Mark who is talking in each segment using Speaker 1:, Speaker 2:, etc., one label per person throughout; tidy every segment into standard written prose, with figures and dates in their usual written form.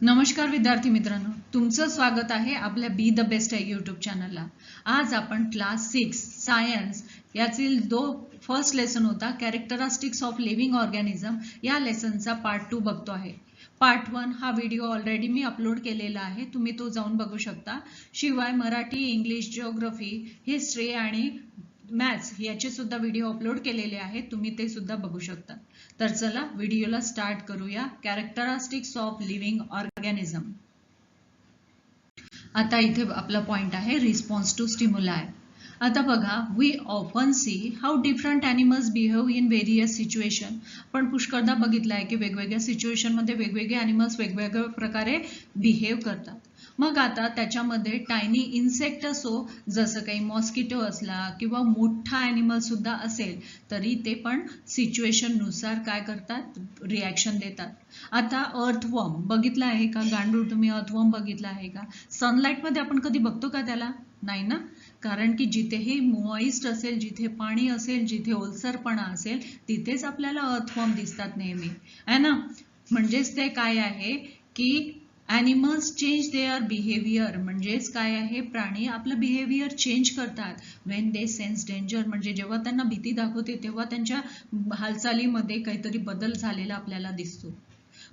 Speaker 1: नमस्कार विद्यार्थी मित्रांनो, तुमचं स्वागत आहे आपल्या बी द बेस्ट आहे यूट्यूब चॅनलला। आज आपण क्लास 6 सायन्स यातील फर्स्ट लेसन होता कॅरेक्टरिस्टिक्स ऑफ लिव्हिंग ऑर्गॅनिझम या लेसनचा पार्ट 2 बघतो आहे। पार्ट 1 हा व्हिडिओ ऑलरेडी मी अपलोड केलेला आहे, तुम्ही तो जाऊन बघू शकता। शिवाय मराठी, इंग्लिश, जिओग्राफी, हिस्ट्री आणि मॅथ्स याचे सुद्धा व्हिडिओ अपलोड केलेले आहेत, तुम्ही ते सुद्धा बघू शकता। तर चला व्हिडिओला स्टार्ट करूया। Characteristics of living organism. आता इथे आपला पॉइंट आहे रिस्पॉन्स टू स्टिम्युलाई। आता बघा, we often see how different animals behave in various situation. पण पुष्कळदा बघितलंय की वेगवेगळ्या सिच्युएशन मध्ये वेगवेगळे ॲनिमल्स वेगवेगळ्या प्रकारे बिहेव करतात। मग आता त्याच्यामध्ये टायनी इन्सेक्ट असो, जसं काही मॉस्किटो असला किंवा मोठा ॲनिमल सुद्धा असेल, तरी ते पण सिच्युएशन नुसार काय करतात, रिॲक्शन देतात। आता अर्थवर्म बघितला आहे का? गांडूळ तुम्ही अर्थवर्म बघितला आहे का? सनलाइट मध्ये आपण कधी बघतो का त्याला? नाही ना, कारण की जिथेही मॉइस्ट असेल, जिथे पाणी असेल, जिथे ओलसरपणा असेल, तिथेच आपल्याला अर्थवर्म दिसतात नेहमी, है ना। म्हणजेच ते काय आहे की ॲनिमल्स चेंज देअर बिहेवियर, म्हणजेच काय आहे, प्राणी आपलं बिहेवियर चेंज करतात व्हेन दे सेन्स डेंजर, म्हणजे जेव्हा त्यांना भीती दाखवते तेव्हा त्यांच्या हालचालीमध्ये काहीतरी बदल झालेला आपल्याला दिसतो।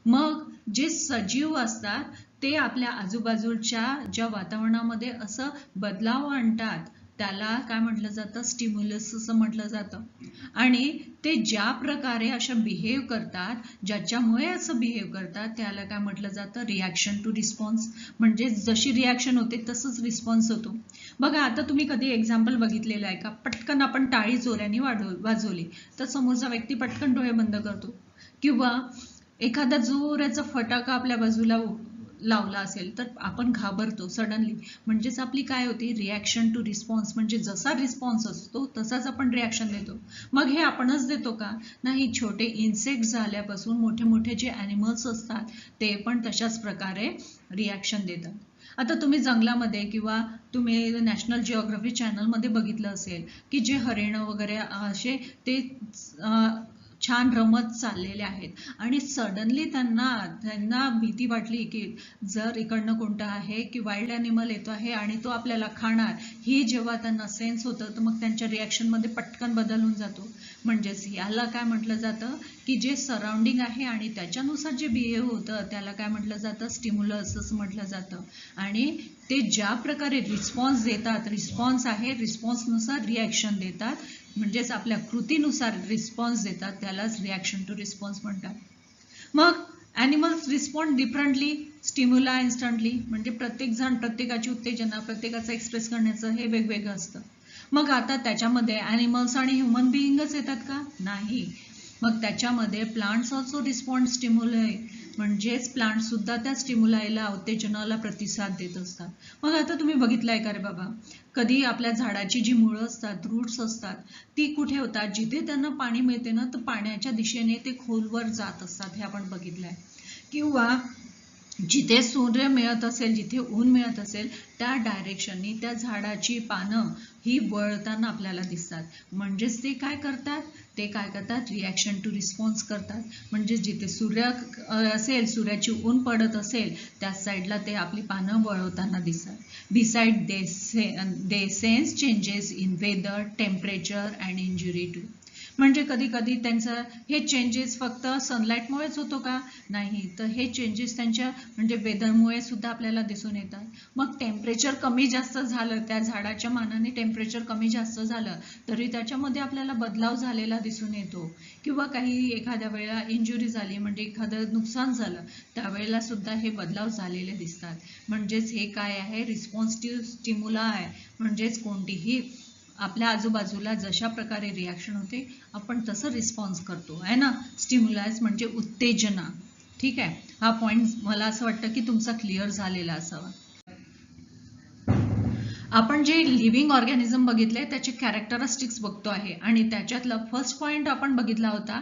Speaker 1: मग जे सजीव असतात ते आपल्या आजूबाजूच्या ज्या वातावरणामध्ये असं बदलाव आणतात त्याला काय म्हटलं जातं, स्टिम्युलस असं म्हटलं जातं। आणि ते ज्या प्रकारे अशा बिहेव करतात, ज्याच्यामुळे असं बिहेव करतात, त्याला काय म्हटलं जातं, रिॲक्शन टू रिस्पॉन्स। म्हणजे जशी रिॲक्शन होते तसंच रिस्पॉन्स होतो। बघा, आता तुम्ही कधी एक्झाम्पल बघितलेलं आहे का? पटकन आपण टाळी जोराने वाजवली तर समोरचा व्यक्ती पटकन डोळे बंद करतो, किंवा एखादा जोराचा फटाका आपल्या बाजूला लावला असेल तर आपण घाबरतो सडनली। म्हणजेच आपली काय होती, रिॲक्शन टू रिस्पॉन्स। म्हणजे जसा रिस्पॉन्स असतो तसाच आपण रिॲक्शन देतो। मग हे आपणच देतो का? नाही, छोटे इन्सेक्ट झाल्यापासून मोठे मोठे जे ॲनिमल्स असतात ते पण तशाच प्रकारे रिॲक्शन देतात। आता तुम्ही जंगलामध्ये किंवा तुम्ही नॅशनल जिओग्राफी चॅनलमध्ये बघितलं असेल की जे हरिण वगैरे असे ते छान रमत चाललेले आहेत, आणि सडनली त्यांना भीती वाटली की जर इकडनं कोणतं आहे की वाईल्ड ॲनिमल येतो आहे आणि तो आपल्याला खाणार, ही जेव्हा त्यांना सेन्स होतं तर मग त्यांच्या रिॲक्शनमध्ये पटकन बदल होऊन जातो। म्हणजेच याला काय म्हटलं जातं की जे सराउंडिंग आहे आणि त्याच्यानुसार जे बिहेव होतं त्याला काय म्हटलं जातं, स्टिम्युलस असं म्हटलं जातं। आणि ते ज्या प्रकारे रिस्पॉन्स देतात, रिस्पॉन्स आहे, रिस्पॉन्सनुसार रिॲक्शन देतात, म्हणजेच आपल्या कृतीनुसार रिस्पॉन्स देतात, त्यालाच रिॲक्शन टू रिस्पॉन्स म्हणतात। मग ॲनिमल्स रिस्पॉन्ड डिफरंटली स्टिम्युला इन्स्टंटली, म्हणजे प्रत्येक जण प्रत्येकाची उत्तेजना, प्रत्येकाचं एक्सप्रेस करण्याचं हे वेगवेगळं असतं। मग आता त्याच्यामध्ये ॲनिमल्स आणि ह्युमन बिईंगच येतात का? नाही, मग त्याच्यामध्ये प्लांट्स ऑल्सो रिस्पॉन्ड स्टिम्युलाई, म्हणजेच प्लांट सुद्धा त्या स्टिम्युलाईला, उत्तेजनाला प्रतिसाद देत असतात। मग आता तुम्ही बघितलंय का रे बाबा, कधी आपल्या झाडाची जी मुळं असतात, रूट्स असतात, ती कुठे होतात, जिथे त्यांना पाणी मिळते ना, तर पाण्याच्या दिशेने ते खोलवर जात असतात, हे आपण बघितलंय। किंवा जिथे सूर्य मिळत असेल, जिथे ऊन मिळत असेल, त्या डायरेक्शननी त्या झाडाची पानं ही वळताना आपल्याला दिसतात। म्हणजेच ते काय करतात, रिॲक्शन टू रिस्पॉन्स करतात। म्हणजे जिथे सूर्य असेल, सूर्याची ऊन पडत असेल, त्या साईडला ते आपली पानं वळवताना दिसतात। Beside they sense changes in weather, temperature and injury to. म्हणजे कधी कधी त्यांचं हे चेंजेस फक्त सनलाईटमुळेच होतो का? नाही, तर हे चेंजेस त्यांच्या म्हणजे वेदरमुळे सुद्धा आपल्याला दिसून येतात। मग टेम्परेचर कमी जास्त झालं, त्या झाडाच्या मानाने टेम्परेचर कमी जास्त झालं तरी त्याच्यामध्ये आपल्याला बदलाव झालेला दिसून येतो। किंवा काही एखाद्या वेळेला इंजुरी झाली, म्हणजे एखादं नुकसान झालं, त्यावेळेला सुद्धा हे बदलाव झालेले दिसतात। म्हणजेच हे काय आहे, रिस्पॉन्सिव्ह स्टिम्युलाई, म्हणजेच कोणतीही आपल्या आजूबाजूला जशा प्रकारे रिॲक्शन होते आपण तसं रिस्पॉन्स करतो, आहे ना। स्टिम्युलस म्हणजे उत्तेजना, ठीक आहे। हा पॉइंट मला असं वाटतं की तुमचा क्लिअर झालेला असावा। आपण जे लिव्हिंग ऑर्गॅनिझम बघितले त्याचे कॅरेक्टरिस्टिक्स बघतो आहे, आणि त्याच्यातला फर्स्ट पॉइंट आपण बघितला होता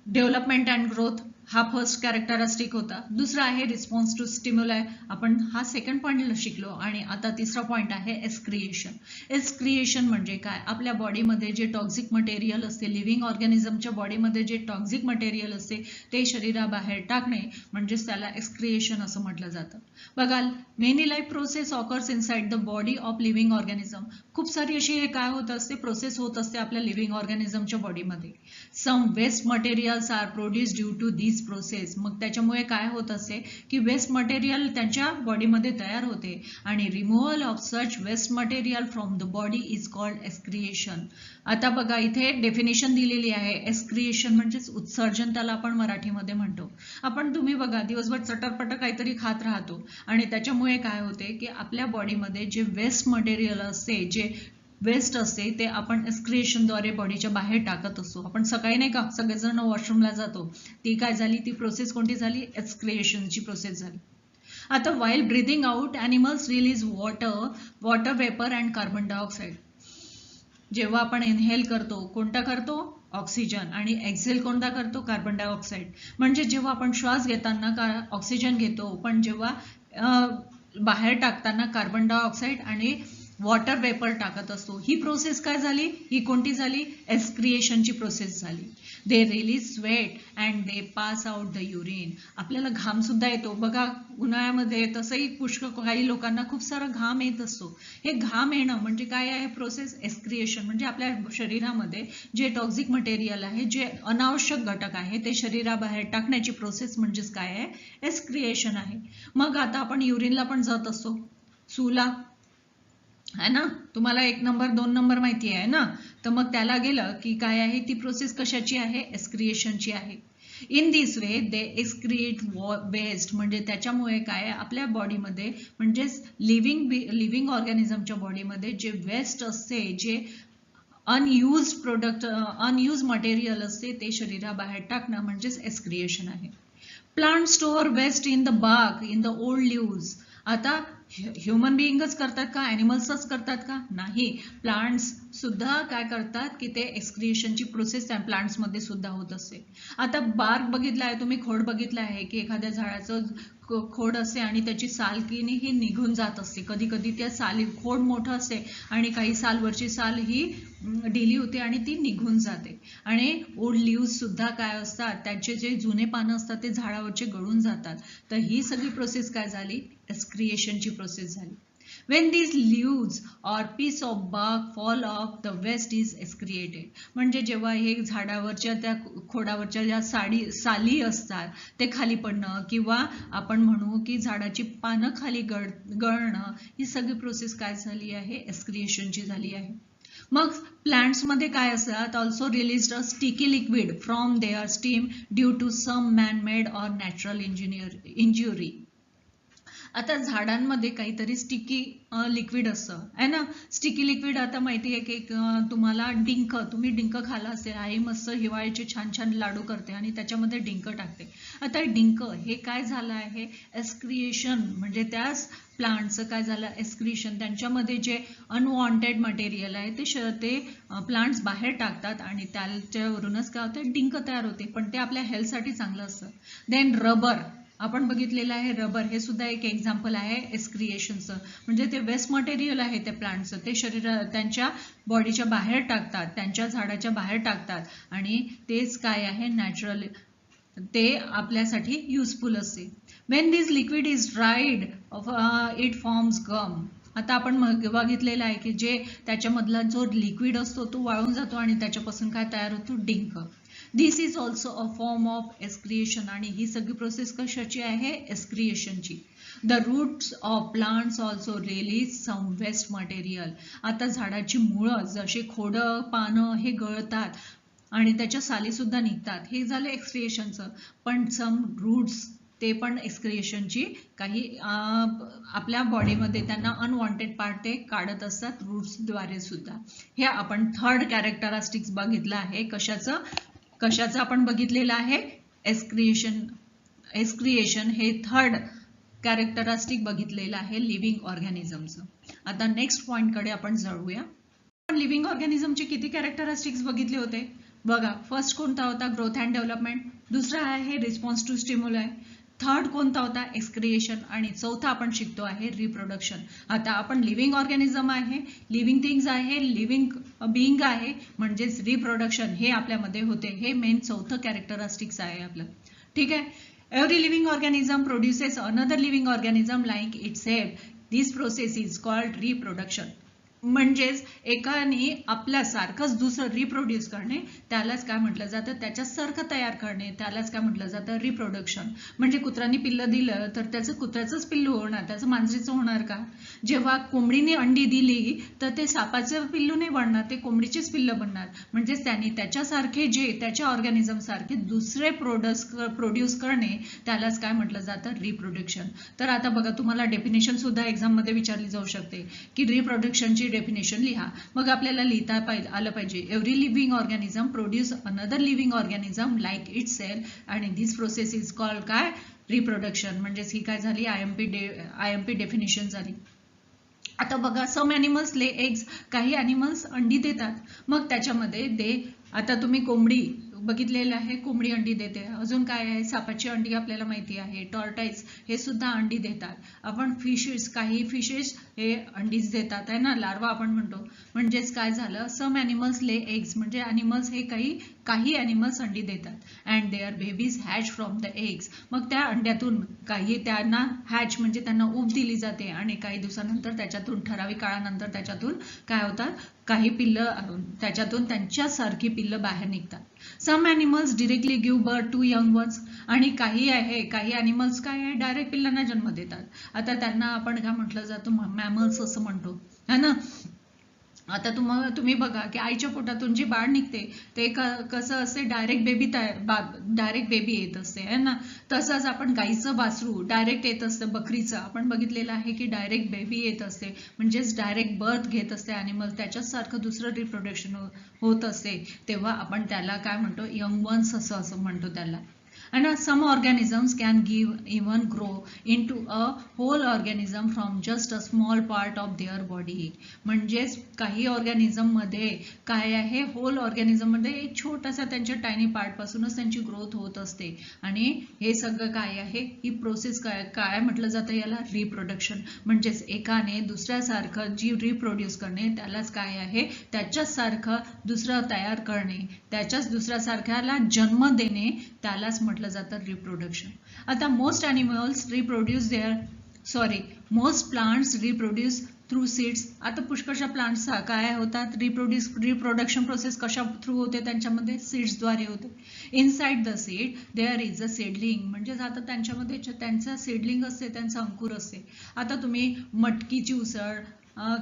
Speaker 1: डेव्हलपमेंट अँड ग्रोथ। हा फर्स्ट कॅरेक्टरिस्टिक होता. दुसरा आहे रिस्पॉन्स टू स्टिम्युलाय, आपण हा सेकंड पॉइंट शिकलो. आणि आता तिसरा पॉइंट आहे एक्सक्रिएशन. एक्सक्रिएशन म्हणजे काय, आपल्या बॉडीमध्ये जे टॉक्सिक मटेरियल असते, लिव्हिंग ऑर्गॅनिझमच्या बॉडीमध्ये जे टॉक्सिक मटेरियल असते ते शरीराबाहेर टाकणे म्हणजेच त्याला एक्सक्रिएशन असं म्हटलं जातं. बघा, many life process occurs inside the body of living organism. खूप सारी अशी काय होत असते, प्रोसेस होत असते आपल्या लिव्हिंग ऑर्गॅनिझमच्या बॉडीमध्ये. Some waste materials are produce due to this process. मग त्याच्यामुळे काय होत असते की वेस्ट मटेरियल त्यांच्या बॉडीमध्ये तयार होते आणि removal of such waste material from the body is called excretion. आता बघा, इथे डेफिनेशन दिलेली आहे. एक्सक्रिएशन म्हणजेच उत्सर्जन, त्याला आपण मराठीमध्ये म्हणतो. तुम्ही बघा, दिवसभर चटरपट काहीतरी खात राहतो आणि त्याच्यामुळे काय होते की आपल्या बॉडीमध्ये जे वेस्ट मटेरियल असते, जे वेस्ट असते ते आपण एक्सक्रिएशनद्वारे बॉडीच्या बाहेर टाकत असतो. आपण सकाळी नाही का सगळेजण वॉशरूमला जातो, ती काय झाली, ती प्रोसेस कोणती झाली, एक्सक्रिएशनची प्रोसेस झाली. आता while breathing out animals release water vapour and carbon dioxide. जेव्हा आपण इनहेल करतो, कोणता करतो, ऑक्सिजन, आणि एक्झेल कोणता करतो, कार्बन डायऑक्साईड. म्हणजे जेव्हा आपण श्वास घेताना ऑक्सिजन घेतो, पण जेव्हा बाहेर टाकताना कार्बन डायऑक्साईड आणि वॉटर वेपर टाकत असतो. ही प्रोसेस काय झाली, ही कोणती झाली, एक्सक्रिएशनची प्रोसेस झाली. They release sweat and they pass out the urine. आपल्याला घाम सुद्धा येतो बघा, उन्हाळ्यामध्ये तसंही पुष्कळ काही लोकांना खूप सारा घाम येत असतो. हे घाम येणं म्हणजे काय आहे, प्रोसेस एक्सक्रिएशन. म्हणजे आपल्या शरीरामध्ये जे टॉक्सिक मटेरियल आहे, जे अनावश्यक घटक आहे, ते शरीराबाहेर टाकण्याची प्रोसेस म्हणजेच काय आहे, एक्सक्रिएशन आहे. मग आता आपण युरिनला पण जात असतो, सूला है ना, तुम्हाला 1 नंबर 2 नंबर माहिती आहे ना, तर मग त्याला गेलं की काय आहे, ती प्रोसेस कशाची आहे, एक्सक्रिएशनची आहे. In this way they excrete waste. म्हणजे त्याच्यामुळे काय आपल्या बॉडीमध्ये म्हणजेच लिव्हिंग ऑर्गॅनिझमच्या बॉडीमध्ये जे वेस्ट असते, जे अनयूज मटेरियल असते, ते शरीराबाहेर टाकणं म्हणजेच एक्सक्रिएशन आहे. Plant store waste in the bark, in the old leaves. आता ह्युमन बिईंगच करतात का, ॲनिमल्सच करतात का, नाही. प्लांट्स सुद्धा काय करतात की ते एक्सक्रिएशनची प्रोसेस त्या प्लांट्समध्ये सुद्धा होत असते. आता बार्क बघितला आहे तुम्ही, खोड बघितला आहे की एखाद्या झाडाचं खोड असते आणि त्याची साल किनी ही निघून जात असते. कधी कधी त्या खोड मोठं असते आणि काही सालवरची साल ही ढिली होते आणि ती निघून जाते. आणि ओल्ड लिव्स सुद्धा काय असतात, त्याचे जे जुने पानं असतात ते झाडावरचे गळून जातात. तर ही सगळी प्रोसेस काय झाली, एक्सक्रिएशनची प्रोसेस झाली. When these leaves or piece of bark fall off, the waste is excreted. म्हणजे जेव्हा हे झाडावरच्या त्या खोडावरच्या ज्या साली असतात ते खाली पडणं, किंवा आपण म्हणू की झाडाची पानं खाली गळणं, ही सगळी प्रोसेस काय झाली आहे, एक्सक्रिएशनची झाली आहे. मग प्लांट्समध्ये काय असतात, also released a sticky liquid from their stem due to some man made or natural injury. आता झाडांमध्ये काहीतरी स्टिकी लिक्विड असतं आहे ना. स्टिकी लिक्विड आता माहिती आहे की तुम्हाला तुम्ही डिंक खाला असेल, आई मस्त हिवाळ्याचे छान छान लाडू करते आणि त्याच्यामध्ये डिंक टाकते. आता डिंक हे काय झालं आहे, एक्सक्रिएशन. म्हणजे त्याच प्लांटचं काय झालं, एक्सक्रिएशन. त्यांच्यामध्ये जे अनवॉन्टेड मटेरियल आहे ते प्लांट्स बाहेर टाकतात आणि त्याच्यावरूनच काय होतं, डिंक तयार होते. पण ते आपल्या हेल्थसाठी चांगलं असतं. देन रबर आपण बघितलेलं आहे. रबर हे सुद्धा एक एक्झाम्पल आहे एक्सक्रिएशनचं. म्हणजे ते वेस्ट मटेरियल आहे त्या प्लांटचं, ते त्यांच्या बॉडीच्या बाहेर टाकतात, त्यांच्या झाडाच्या बाहेर टाकतात आणि तेच काय आहे, नॅचरल, ते आपल्यासाठी युजफुल असते. When this liquid is dried it forms gum. आता आपण बघितलेलं आहे की जे त्याच्यामधला जो लिक्विड असतो तो वाळून जातो आणि त्याच्यापासून काय तयार होतो, डिंक. This is also a form of excretion. आणि ही सगळी प्रोसेस कशाची आहे, एक्सक्रिएशनची. The roots of plants also release some waste material. आता झाडाची मुळं जशी खोडं पानं हे गळतात आणि त्याच्या साली सुद्धा निघतात, हे झालं एक्सक्रिएशनचं. पण सम रूट्स ते पण एक्सक्रिएशनची काही आपल्या बॉडीमध्ये त्यांना अनवॉन्टेड पार्ट ते काढत असतात रूट्सद्वारे सुद्धा. हे आपण थर्ड कॅरेक्टरिस्टिक्स बघितलं आहे. कशाचं आपण बघितलेलं आहे, एक्सक्रिएशन हे थर्ड कॅरेक्टरिस्टिक बघितलेलं आहे लिव्हिंग ऑर्गॅनिझमचं. आता नेक्स्ट पॉइंटकडे आपण जाऊया. आपण लिव्हिंग ऑर्गॅनिझमचे किती कॅरेक्टरिस्टिक्स बघितले होते बघा. फर्स्ट कोणता होता, ग्रोथ अँड डेव्हलपमेंट. दुसरा आहे रिस्पॉन्स टू स्टिम्युलाय. थर्ड कोणता होता? एक्सक्रिएशन. आणि चौथा आपण शिकतो आहे रिप्रोडक्शन. आता आपण लिव्हिंग ऑर्गॅनिझम आहे, लिव्हिंग थिंग्स आहे, लिव्हिंग बिईंग आहे, म्हणजेच रिप्रोडक्शन हे आपल्यामध्ये होते. हे मेन चौथं कॅरेक्टरिस्टिक्स आहे आपलं. ठीक आहे. Every living organism produces another living organism like itself. This process is called reproduction. म्हणजेच एकाने आपल्यासारखंच दुसरं रिप्रोड्यूस करणे त्यालाच काय म्हटलं जातं? त्याच्यासारखं तयार करणे त्यालाच काय म्हटलं जातं? रिप्रोडक्शन. म्हणजे कुत्र्याने पिल्लं दिलं तर त्याचं कुत्र्याचंच पिल्लू होणार, त्याचं मांजरीचं होणार का? जेव्हा कोंबडीने अंडी दिली तर ते सापाचं पिल्लू नाही बनणार, ते कोंबडीचेच पिल्लं बनणार. म्हणजेच त्यांनी त्याच्यासारखे जे त्याच्या ऑर्गॅनिझम सारखे दुसरे प्रोड्यूस करणे त्यालाच काय म्हटलं जातं? रिप्रोडक्शन. तर आता बघा, तुम्हाला डेफिनेशन सुद्धा एक्झाम मध्ये विचारली जाऊ शकते की रिप्रोडक्शनची डेफिनेशन लिहा. मग आपल्याला लिहिता आलं पाहिजे every living organism produce another living organism like itself आणि दिस प्रोसेस इज कॉल्ड काय? रिप्रोडक्शन. म्हणजेच ही काय झाली? आयएमपी डेफिनेशन झाली. आता बघा, सम ॲनिमल्स ले एग्स. काही ॲनिमल्स अंडी देतात. मग त्याच्यामध्ये आता तुम्ही कोंबडी बघितलेलं आहे, कोंबडी अंडी देते. अजून काय आहे? सापाची अंडी आपल्याला माहिती आहे. टॉर्टाईज हे सुद्धा अंडी देतात. आपण फिशेस, काही फिशेस हे अंडीज देतात आहे ना, लार्वा आपण म्हणतो. म्हणजेच काय झालं? सम ॲनिमल्स ले एग्स म्हणजे ॲनिमल्स हे काही ॲनिमल्स अंडी देतात and their babies hatch from the eggs. मग त्या अंड्यातून काही त्यांना हॅच म्हणजे त्यांना ऊब दिली जाते आणि काही दिवसानंतर त्याच्यातून, ठराविक काळानंतर त्याच्यातून काय होतात? काही पिल्लं त्याच्यातून त्यांच्यासारखी पिल्लं बाहेर निघतात. Some animals directly give birth to young ones. आणि काही ॲनिमल्स काय आहे? डायरेक्ट पिल्लांना जन्म देतात. आता त्यांना आपण काय म्हटलं जातं? मॅमल्स असं म्हणतो है ना. आता तुम्ही बघा की आईच्या पोटातून जी बाळ निघते ते कसं असते? डायरेक्ट बेबी येत असते है ना. तसंच आपण गाईचं वासरू डायरेक्ट येत असतं, बकरीचं आपण बघितलेलं आहे की डायरेक्ट बेबी येत असते. म्हणजेच डायरेक्ट बर्थ घेत असते ॲनिमल, त्याच्यासारखं दुसरं रिप्रोडक्शन होत असते. तेव्हा आपण त्याला काय म्हणतो? यंग वन्स असं म्हणतो त्याला. And some organisms can even grow into a whole organism from just a small part of their body. म्हणजेच काही ऑर्गॅनिझम मध्ये काय आहे? होल ऑर्गॅनिझम मध्ये एक छोटासा त्यांच्या टायनी पार्ट पासूनच त्यांची ग्रोथ होत असते. आणि हे सगळं काय आहे? ही प्रोसेस काय म्हटलं जातं याला? रिप्रोडक्शन. म्हणजेच एकाने दुसऱ्यासारखं जी रिप्रोड्यूस करणे त्यालाच काय आहे? त्याच्यासारखं दुसरं तयार करणे, त्याच्याच दुसऱ्यासारख्याला जन्म देणे त्यालाच म्हटलं जातं रिप्रोडक्शन. आता most plants reproduce through seeds. आता पुष्कळशा प्लांट्स काय होतात? रिप्रोडक्शन प्रोसेस कशा थ्रू होते? त्यांच्यामध्ये सीड्सद्वारे होते. Inside the seed there is a seedling. म्हणजेच आता त्यांच्यामध्ये त्यांचं सीडलिंग असते, त्यांचं अंकुर असते. आता तुम्ही मटकीची उसळ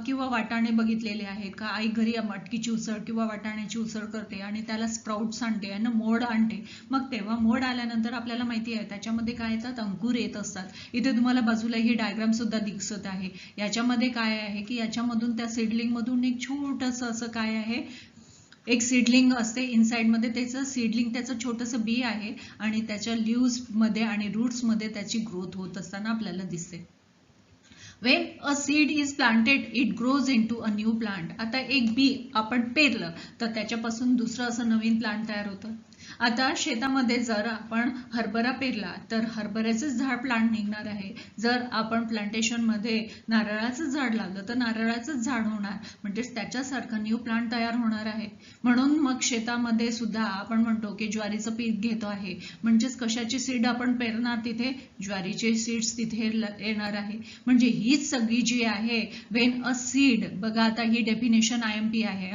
Speaker 1: किंवा वाटाणे बघितलेले आहेत का? आई घरी मटकीची उसळ किंवा वाटाण्याची उसळ करते आणि त्याला स्प्राउट्स आणते आणि मोड आणते. मग तेव्हा मोड आल्यानंतर आपल्याला माहिती आहे त्याच्यामध्ये काय येतात? अंकुर येत असतात. इथे तुम्हाला बाजूला ही डायग्राम सुद्धा दिसत आहे. याच्यामध्ये काय आहे की याच्यामधून त्या सीडलिंग मधून एक छोटंसं असं काय आहे? एक सीडलिंग असते. इनसाइड मध्ये त्याचं सीडलिंग, त्याचं छोटंसं बी आहे आणि त्याच्या लिव्स मध्ये आणि रूट्स मध्ये त्याची ग्रोथ होत असताना आपल्याला दिसते. When a seed is planted, it grows into a new plant. आता एक बी आपण पेरलं तर त्याच्यापासून दुसरं असं नवीन प्लांट तयार होतं. आता शेतामध्ये जर आपण हरभरा पेरला तर हरभऱ्याचंच झाड प्लांट निघणार आहे. जर आपण प्लांटेशन मध्ये नारळाचं झाड लावलं तर नारळाचंच झाड होणार. म्हणजेच त्याच्यासारखं न्यू प्लांट तयार होणार आहे. म्हणून मग शेतामध्ये सुद्धा आपण म्हणतो की ज्वारीचं पीक घेतो आहे. म्हणजेच कशाची सीड आपण पेरणार? तिथे ज्वारीचे सीड्स तिथे येणार आहे. म्हणजे हीच सगळी जी आहे वेन अ सीड, बघा आता ही डेफिनेशन IMP आहे.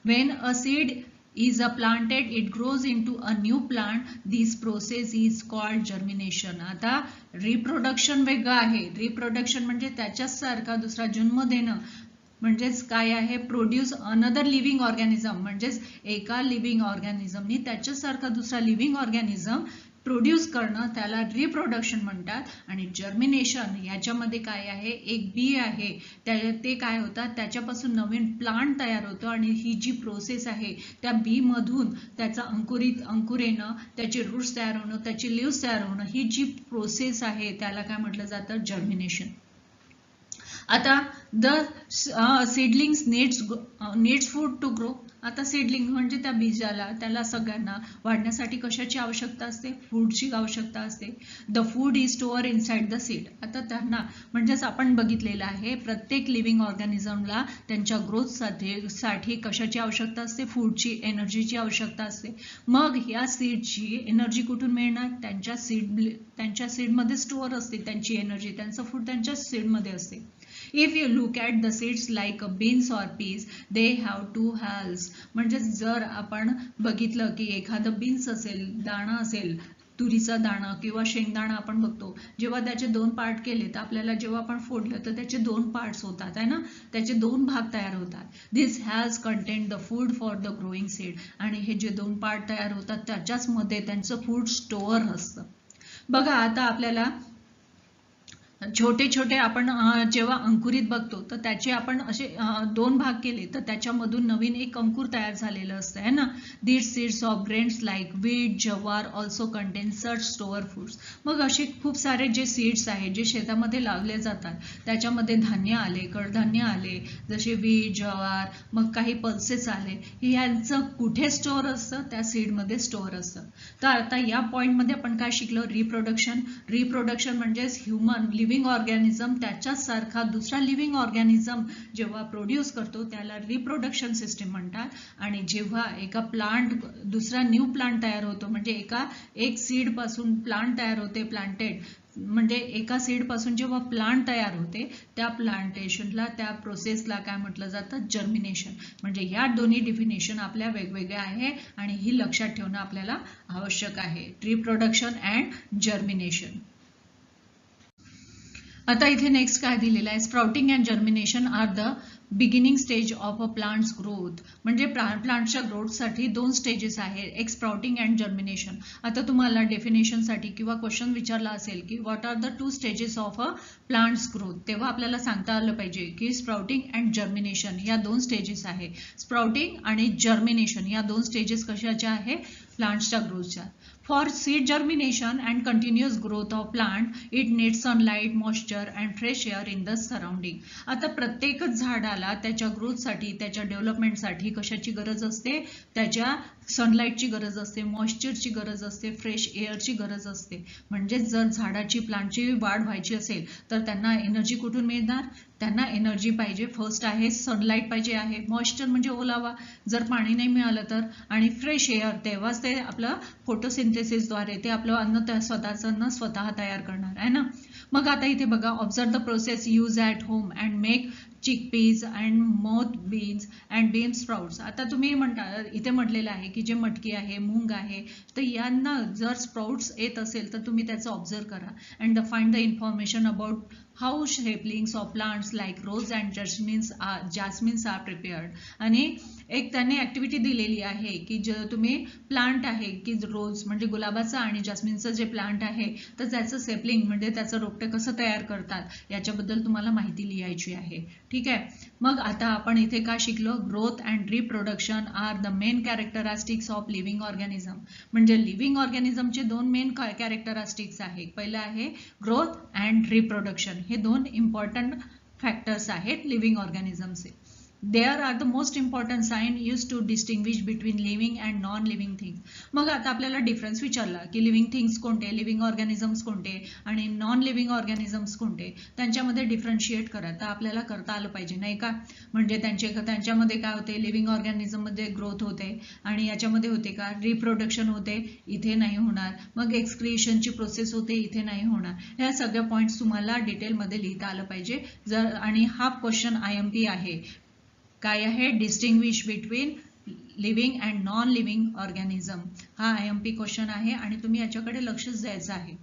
Speaker 1: When a seed is a planted, it grows into a new plant. This process is called germination. आता रिप्रोडक्शन वेगळं आहे. रिप्रोडक्शन म्हणजे त्याच्यासारखा दुसरा जन्म देणं. म्हणजेच काय आहे? Produce another living organism. म्हणजेच एका लिव्हिंग ऑर्गॅनिझमनी त्याच्यासारखा दुसरा लिव्हिंग ऑर्गॅनिझम प्रोड्यूस करणं त्याला रिप्रोडक्शन म्हणतात. आणि जर्मिनेशन याच्यामध्ये काय आहे? एक बी आहे, ते काय होतात? त्याच्यापासून नवीन प्लांट तयार होतो आणि ही जी प्रोसेस आहे त्या बी मधून त्याचा अंकुर येणं, त्याचे रूट्स तयार होणं, त्याचे लिव्स तयार होणं, ही जी प्रोसेस आहे त्याला काय म्हटलं जातं? जर्मिनेशन. आता the seedlings needs food to grow. आता सीडलिंग म्हणजे त्या बीजाला, त्याला सगळ्यांना वाढण्यासाठी कशाची आवश्यकता असते? फूडची आवश्यकता असते. The food is store inside the seed. आता त्यांना म्हणजेच आपण बघितलेलं आहे प्रत्येक लिव्हिंग ऑर्गॅनिझमला त्यांच्या ग्रोथसाठी कशाची आवश्यकता असते? फूडची, एनर्जीची आवश्यकता असते. मग या सीडची एनर्जी कुठून मिळणार? त्यांच्या सीडमध्ये स्टोअर असते त्यांची एनर्जी, त्यांचं फूड त्यांच्या सीडमध्ये असते. If you look at the seeds like beans or peas, they have two halves. म्हणजे जर आपण बघितलं की एखादं बीन्स असेल, दाणा असेल, तुरीचा दाणा किंवा शेंगदाणा आपण बघतो, जेव्हा त्याचे 2 पार्ट केले तर आपल्याला जेव्हा आपण फोडलं तर त्याचे 2 पार्ट्स होतात आहे ना, त्याचे 2 भाग तयार होतात. This has content the food for the growing seed. आणि हे जे 2 पार्ट तयार होतात त्याच्याच मध्ये त्यांचं फूड स्टोअर असतं. बघा आता आपल्याला छोटे छोटे आपण जेव्हा अंकुरित बघतो तर त्याचे आपण असे 2 भाग केले तर त्याच्यामधून नवीन एक अंकुर तयार झालेलं असतं आहे ना. These seeds of grains like wheat, jowar also contain such store foods. मग असे खूप सारे जे सीड्स आहेत जे शेतामध्ये लावले जातात त्याच्यामध्ये धान्य आले, कडधान्य आले, जसे व्हीट, जवार, मग काही पल्सेस आले, यांचं कुठे स्टोअर असतं? त्या सीडमध्ये स्टोअर असतं. तर आता या पॉइंटमध्ये आपण काय शिकलो? रिप्रोडक्शन. रिप्रोडक्शन म्हणजेच ह्युमन लिव्हिंग ऑर्गॅनिझम त्याच्याच सारखा दुसरा लिव्हिंग ऑर्गॅनिझम जेव्हा प्रोड्यूस करतो त्याला रिप्रोडक्शन सिस्टीम म्हणतात. आणि जेव्हा एका प्लांट दुसरा न्यू प्लांट तयार होतो म्हणजे एक सीड पासून प्लांट तयार होते, प्लांटेड म्हणजे एका सीड पासून जेव्हा प्लांट तयार होते त्या प्लांटेशनला, त्या प्रोसेसला काय म्हटलं जातं? जर्मिनेशन. म्हणजे या दोन्ही डिफिनेशन आपल्या वेगवेगळ्या आहे आणि ही लक्षात ठेवणं आपल्याला आवश्यक आहे. Reproduction and germination. आता इथे नेक्स्ट काय दिलेलं आहे? Sprouting and germination are the beginning stage of a plants growth. म्हणजे प्लांटच्या ग्रोथसाठी 2 स्टेजेस आहेत, एक स्प्राउटिंग अँड जर्मिनेशन. आता तुम्हाला डेफिनेशनसाठी किंवा क्वेश्चन विचारला असेल की what are the 2 stages of a plants growth, तेव्हा आपल्याला सांगता आलं पाहिजे की स्प्राउटिंग अँड जर्मिनेशन या 2 स्टेजेस आहे. स्प्राउटिंग आणि जर्मिनेशन या 2 स्टेजेस कशाच्या आहे? प्लांट्सच्या ग्रोथच्या. For seed germination and continuous growth of plant it needs sunlight, moisture and fresh air in the surrounding. आता प्रत्येकच झाडाला त्याच्या ग्रोथसाठी, त्याच्या डेव्हलपमेंटसाठी कशाची गरज असते? त्याच्या सनलाईटची गरज असते, मॉइश्चरची गरज असते, फ्रेश एअरची गरज असते. म्हणजे जर झाडाची, प्लांटची वाढ व्हायची असेल तर त्यांना एनर्जी कुठून मिळणार? त्यांना एनर्जी पाहिजे, फर्स्ट आहे सनलाईट पाहिजे आहे, मॉइश्चर म्हणजे ओलावा जर पाणी नाही मिळालं तर, आणि फ्रेश एअर तेव्हाच ते आपलं फोटोसिंथेसिसद्वारे ते आपलं अन्न स्वतःचं अन्न स्वतः तयार करणार आहे ना. मग आता इथे बघा, observe the process use at home and make chickpeas and moth beans and bean sprouts. आता तुम्ही म्हणता इथे म्हटलेलं आहे की जे मटकी आहे, मूंग आहे, तर यांना जर स्प्राउट्स येत असेल तर तुम्ही त्याचं ऑब्झर्व करा and find the information about how saplings of plants like rose and jasmines are prepared. आणि एक त्याने ऍक्टिव्हिटी दिलेली आहे की जे तुम्ही प्लांट आहे की रोज म्हणजे गुलाबाचं आणि जास्मिनचं जे प्लांट आहे तर त्याचं सेपलिंग म्हणजे त्याचं रोपटं कसं तयार करतात याच्याबद्दल तुम्हाला माहिती लिहायची आहे. ठीक आहे. मग आता आपण इथे काय शिकलो? Growth and reproduction are the main characteristics of living organism. म्हणजे लिव्हिंग ऑर्गॅनिझमचे 2 मेन कॅरेक्टरिस्टिक्स आहेत. पहिलं आहे ग्रोथ अँड रिप्रोडक्शन. हे 2 इम्पॉर्टंट फॅक्टर्स आहेत लिव्हिंग ऑर्गॅनिझमचे. There are the most important sign used to distinguish between living and non-living things. मग आता आपल्याला डिफरन्स विचारला की लिव्हिंग थिंग्स कोणते, लिव्हिंग ऑर्गॅनिझम्स कोणते आणि नॉन लिव्हिंग ऑर्गॅनिझम्स कोणते, त्यांच्यामध्ये डिफरन्शिएट करा. तर आपल्याला करता आलं पाहिजे नाही का. म्हणजे त्यांच्यामध्ये काय होते? लिव्हिंग ऑर्गॅनिझम मध्ये ग्रोथ होते आणि याच्यामध्ये होते का रिप्रोडक्शन होते, इथे नाही होणार. मग एक्सक्रिएशनची प्रोसेस होते, इथे नाही होणार. ह्या सगळ्या पॉइंट्स तुम्हाला डिटेलमध्ये लिहिता आलं पाहिजे. जर आणि हा क्वेश्चन IMP आहे. काय आहे? Distinguish between living and non living organism. हा IMP क्वेश्चन आहे आणि तुम्ही याच्याकडे लक्षच द्यायचं आहे.